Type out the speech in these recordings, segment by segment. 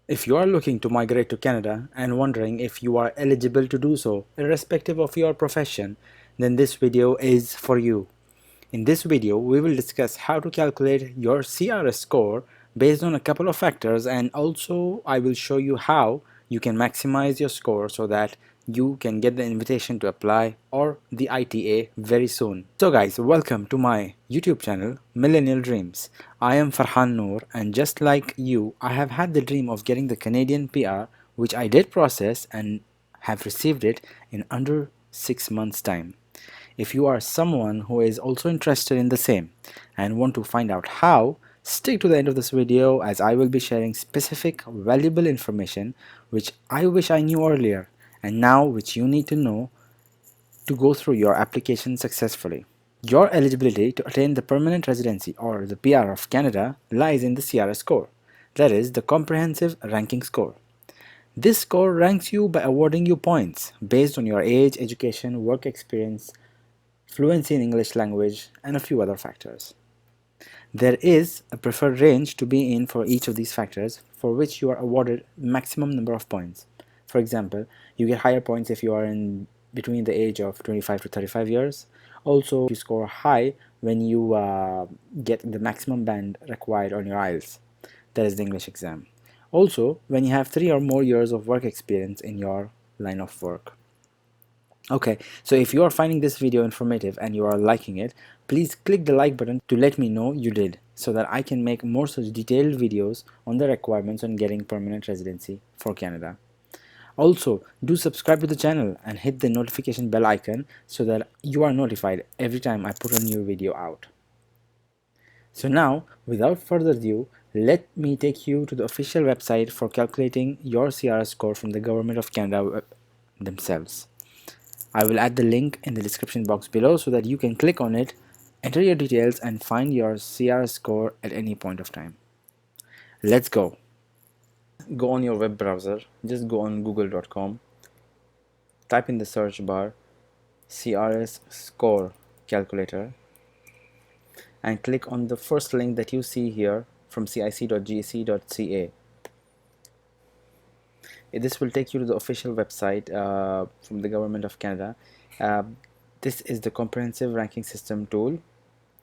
If you are looking to migrate to Canada and wondering if you are eligible to do so, irrespective of your profession, then this video is for you. In this video, we will discuss how to calculate your CRS score based on a couple of factors, and also I will show you how you can maximize your score so that you can get the invitation to apply or the ITA very soon. So guys, welcome to my YouTube channel Millennial Dreams. I am Farhan Noor, and just like you, I have had the dream of getting the Canadian PR, which I did process and have received it in under 6 months time. If you are someone who is also interested in the same and want to find out how, stick to the end of this video as I will be sharing specific valuable information which I wish I knew earlier and now which you need to know to go through your application successfully. Your eligibility to attain the permanent residency or the PR of Canada lies in the CRS score, that is the comprehensive ranking score. This score ranks you by awarding you points based on your age, education, work experience, fluency in English language, and a few other factors. There is a preferred range to be in for each of these factors for which you are awarded maximum number of points. For example, you get higher points if you are in between the age of 25 to 35 years. Also, you score high when you get the maximum band required on your IELTS, that is the English exam. Also, when you have 3 or more years of work experience in your line of work. Okay, so if you are finding this video informative and you are liking it, please click the like button to let me know you did so that I can make more such detailed videos on the requirements on getting permanent residency for Canada. Also, do subscribe to the channel and hit the notification bell icon so that you are notified every time I put a new video out. So now, without further ado, let me take you to the official website for calculating your CRS score from the Government of Canada themselves. I will add the link in the description box below so that you can click on it, enter your details, and find your CRS score at any point of time. Let's go. Go on your web browser, just go on google.com, type in the search bar CRS Score Calculator, and click on the first link that you see here from cic.gc.ca. This will take you to the official website from the Government of Canada. Uh, this is the comprehensive ranking system tool,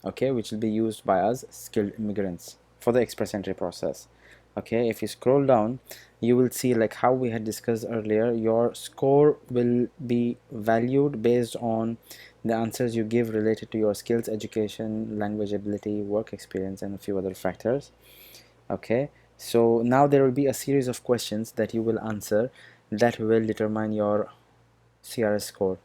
okay, which will be used by us skilled immigrants for the express entry process. Okay, if you scroll down, you will see, like how we had discussed earlier, your score will be valued based on the answers you give related to your skills, education, language ability, work experience, and a few other factors. Okay, so now there will be a series of questions that you will answer that will determine your CRS score.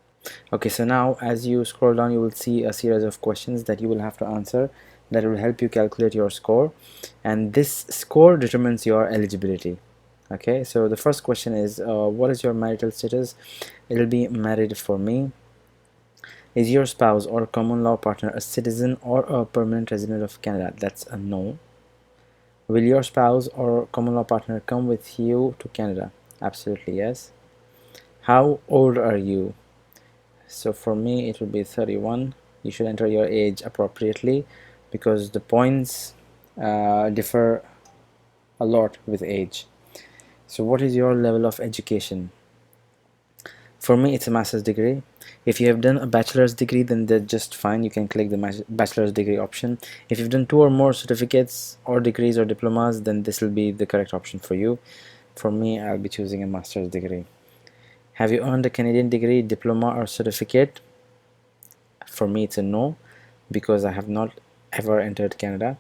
Okay, so now as you scroll down, you will see a series of questions that you will have to answer that will help you calculate your score, and this score determines your eligibility. Okay, so the first question is what is your marital status? It will be married for me. Is your spouse or common law partner a citizen or a permanent resident of Canada? That's a no. Will your spouse or common law partner come with you to Canada? Absolutely yes. How old are you? So for me it will be 31. You should enter your age appropriately because the points differ a lot with age. So what is your level of education? For me it's a master's degree. If you have done a bachelor's degree, then that's just fine, you can click the bachelor's degree option. If you've done 2 or more certificates or degrees or diplomas, then this will be the correct option for you. For me, I'll be choosing a master's degree. Have you earned a Canadian degree, diploma, or certificate? For me it's a no because I have not ever entered Canada.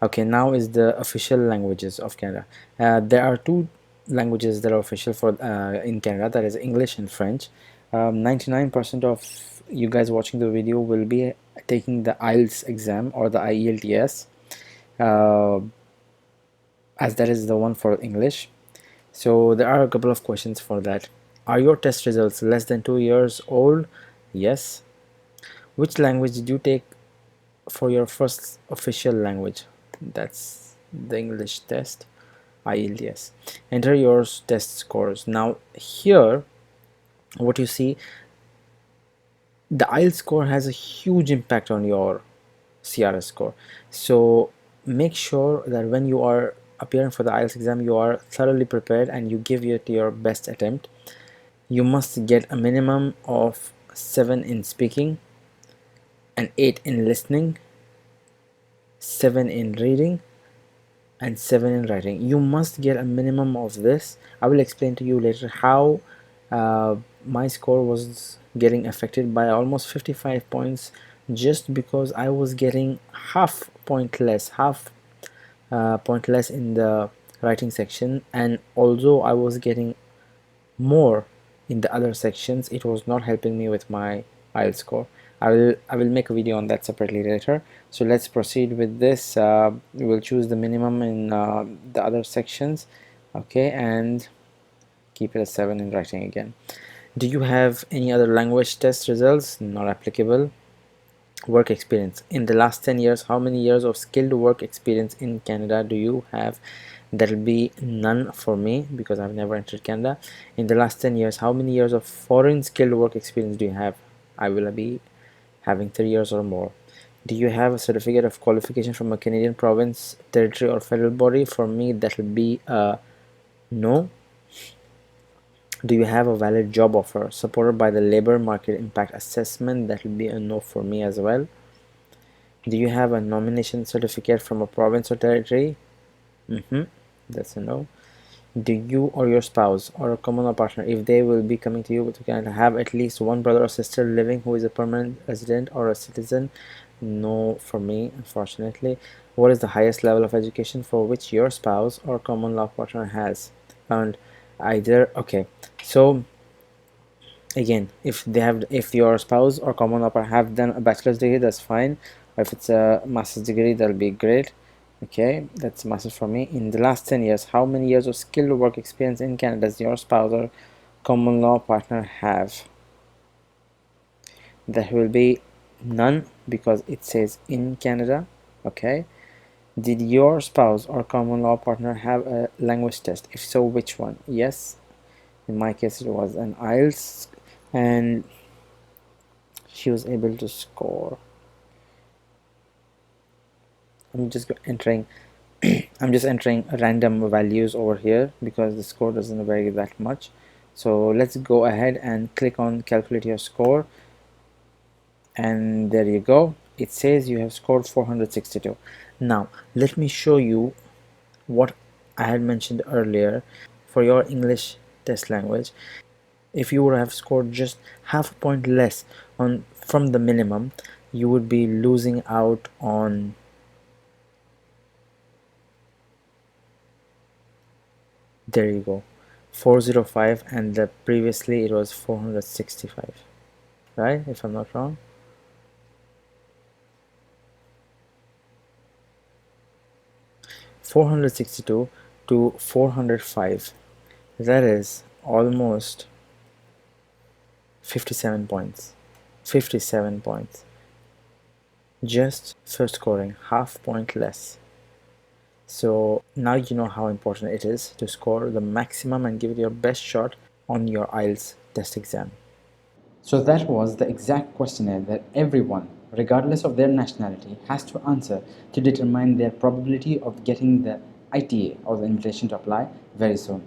Okay, now is the official languages of Canada. There are 2 languages that are official for in Canada, that is English and French. 99% of you guys watching the video will be taking the IELTS exam or the IELTS, as that is the one for English. So there are a couple of questions for that. Are your test results less than 2 years old? Yes. Which language did you take for your first official language? That's the English test, IELTS. Enter your test scores. Now here what you see, the IELTS score has a huge impact on your CRS score. So make sure that when you are appearing for the IELTS exam, you are thoroughly prepared and you give it your best attempt. You must get a minimum of 7 in speaking and 8 in listening, 7 in reading, and 7 in writing. You must get a minimum of this. I will explain to you later how my score was getting affected by almost 55 points just because I was getting half point less in the writing section, and although I was getting more in the other sections, it was not helping me with my IELTS score. I will make a video on that separately later. So let's proceed with this. We will choose the minimum in the other sections, okay, and keep it as 7 in writing again. Do you have any other language test results? Not applicable. Work experience. In the last 10 years, how many years of skilled work experience in Canada do you have? That'll be none for me because I've never entered Canada. In the last 10 years, how many years of foreign skilled work experience do you have? I will be having 3 years or more. Do you have a certificate of qualification from a Canadian province, territory, or federal body? For me, that'll be a no. Do you have a valid job offer supported by the labor market impact assessment? That will be a no for me as well. Do you have a nomination certificate from a province or territory? That's a no. Do you or your spouse or a common law partner, if they will be coming to you to Canada, have at least one brother or sister living who is a permanent resident or a citizen? No for me, unfortunately. What is the highest level of education for which your spouse or common law partner has? And either. Okay, so again, if your spouse or common law partner have done a bachelor's degree, that's fine. Or if it's a master's degree, that'll be great. Okay, that's master's for me. In the last 10 years, how many years of skilled work experience in Canada does your spouse or common law partner have? There will be none because it says in Canada. Okay, did your spouse or common law partner have a language test? If so, which one? Yes, in my case it was an IELTS, and she was able to score. I'm just entering I'm just entering random values over here because the score doesn't vary that much. So let's go ahead and click on calculate your score, and there you go. It says you have scored 462. Now let me show you what I had mentioned earlier. For your English test language, if you would have scored just half a point less on from the minimum, you would be losing out on, there you go, 405, and the previously it was 465, right, if I'm not wrong. $462 to 405, that is almost 57 points. 57 points just for scoring half point less. So now you know how important it is to score the maximum and give it your best shot on your IELTS test exam. So that was the exact questionnaire that everyone, regardless of their nationality, has to answer to determine their probability of getting the ITA, or the invitation to apply, very soon.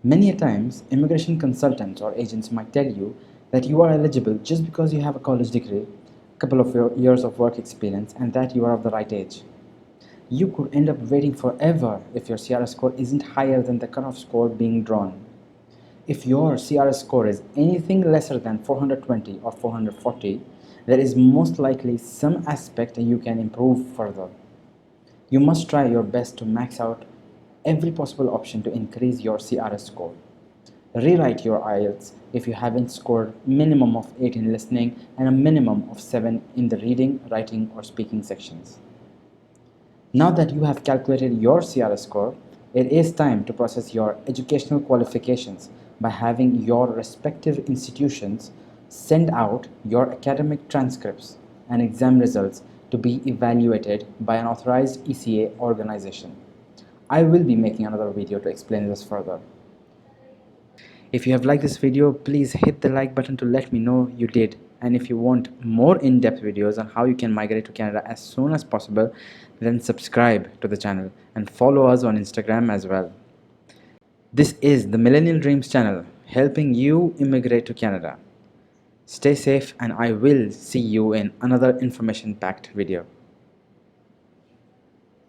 Many a times, immigration consultants or agents might tell you that you are eligible just because you have a college degree, a couple of years of work experience, and that you are of the right age. You could end up waiting forever if your CRS score isn't higher than the cutoff score being drawn. If your CRS score is anything lesser than 420 or 440, there is most likely some aspect you can improve further. You must try your best to max out every possible option to increase your CRS score. Rewrite your IELTS if you haven't scored minimum of 8 in listening and a minimum of 7 in the reading, writing, or speaking sections. Now that you have calculated your CRS score, it is time to process your educational qualifications by having your respective institutions send out your academic transcripts and exam results to be evaluated by an authorized ECA organization. I will be making another video to explain this further. If you have liked this video, please hit the like button to let me know you did, And if you want more in-depth videos on how you can migrate to Canada as soon as possible, then subscribe to the channel and follow us on Instagram as well. This is the Millennial Dreams channel, helping you immigrate to Canada. Stay safe, and I will see you in another information-packed video.